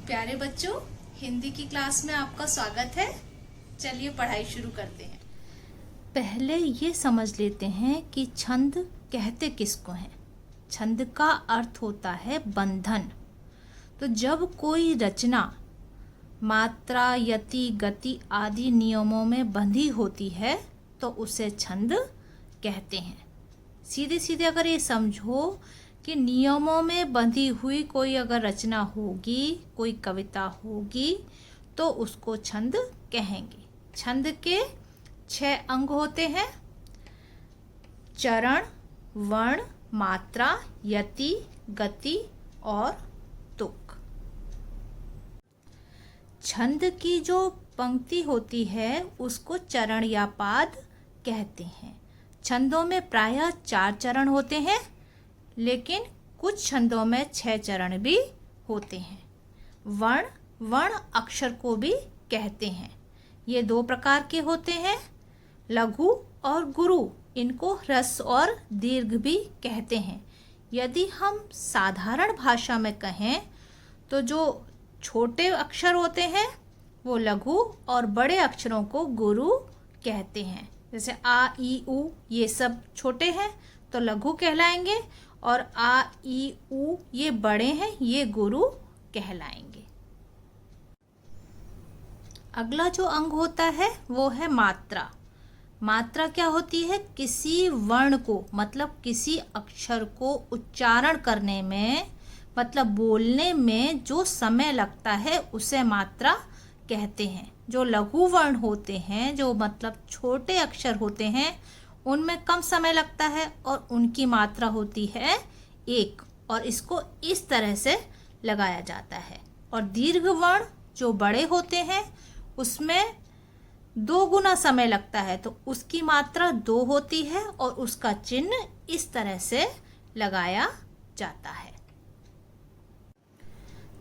प्यारे बच्चों, हिंदी की क्लास में आपका स्वागत है। चलिए पढ़ाई शुरू करते हैं। पहले ये समझ लेते हैं कि छंद कहते किसको हैं। छंद का अर्थ होता है बंधन। तो जब कोई रचना मात्रा, यति, गति आदि नियमों में बंधी होती है तो उसे छंद कहते हैं। सीधे सीधे अगर ये समझो कि नियमों में बंधी हुई कोई अगर रचना होगी, कोई कविता होगी तो उसको छंद कहेंगे। छंद के 6 अंग होते हैं: चरण, वर्ण, मात्रा, यति, गति और तुक। छंद की जो पंक्ति होती है उसको चरण या पाद कहते हैं। छंदों में प्रायः 4 चरण होते हैं, लेकिन कुछ छंदों में 6 चरण भी होते हैं। वर्ण अक्षर को भी कहते हैं। ये 2 प्रकार के होते हैं, लघु और गुरु। इनको ह्रस्व और दीर्घ भी कहते हैं। यदि हम साधारण भाषा में कहें तो जो छोटे अक्षर होते हैं वो लघु और बड़े अक्षरों को गुरु कहते हैं। जैसे आ, ई, उ ये सब छोटे हैं तो लघु कहलाएंगे, और आ, ई, उ ये बड़े हैं, ये गुरु कहलाएंगे। अगला जो अंग होता है वो है मात्रा। मात्रा क्या होती है? किसी वर्ण को, मतलब किसी अक्षर को उच्चारण करने में, मतलब बोलने में जो समय लगता है उसे मात्रा कहते हैं। जो लघु वर्ण होते हैं, जो मतलब छोटे अक्षर होते हैं, उनमें कम समय लगता है और उनकी मात्रा होती है 1, और इसको इस तरह से लगाया जाता है। और दीर्घ वर्ण जो बड़े होते हैं उसमें 2 गुना समय लगता है, तो उसकी मात्रा 2 होती है और उसका चिन्ह इस तरह से लगाया जाता है।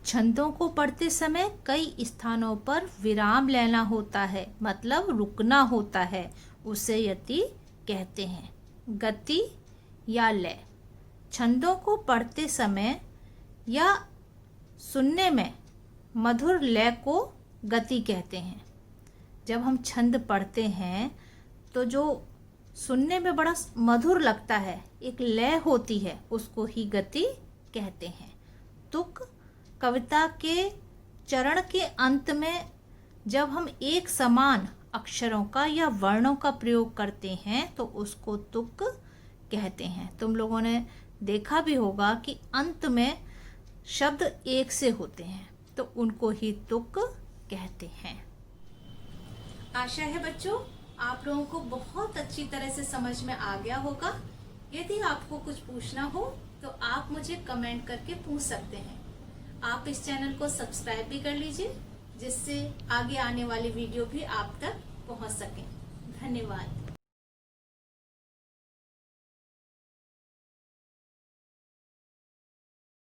छंदों को पढ़ते समय कई स्थानों पर विराम लेना होता है, मतलब रुकना होता है, उसे यति कहते हैं। गति या लय। छंदों को पढ़ते समय या सुनने में मधुर लय को गति कहते हैं। जब हम छंद पढ़ते हैं तो जो सुनने में बड़ा मधुर लगता है, एक लय होती है, उसको ही गति कहते हैं। तुक। कविता के चरण के अंत में जब हम एक समान अक्षरों का या वर्णों का प्रयोग करते हैं तो उसको तुक कहते हैं। तुम लोगों ने देखा भी होगा कि अंत में शब्द एक से होते हैं तो उनको ही तुक कहते हैं। आशा है बच्चों आप लोगों को बहुत अच्छी तरह से समझ में आ गया होगा। यदि आपको कुछ पूछना हो तो आप मुझे कमेंट करके पूछ सकते हैं। आप इस चैनल को सब्सक्राइब भी कर लीजिए, जिससे आगे आने वाली वीडियो भी आप तक पहुंच सके। धन्यवाद।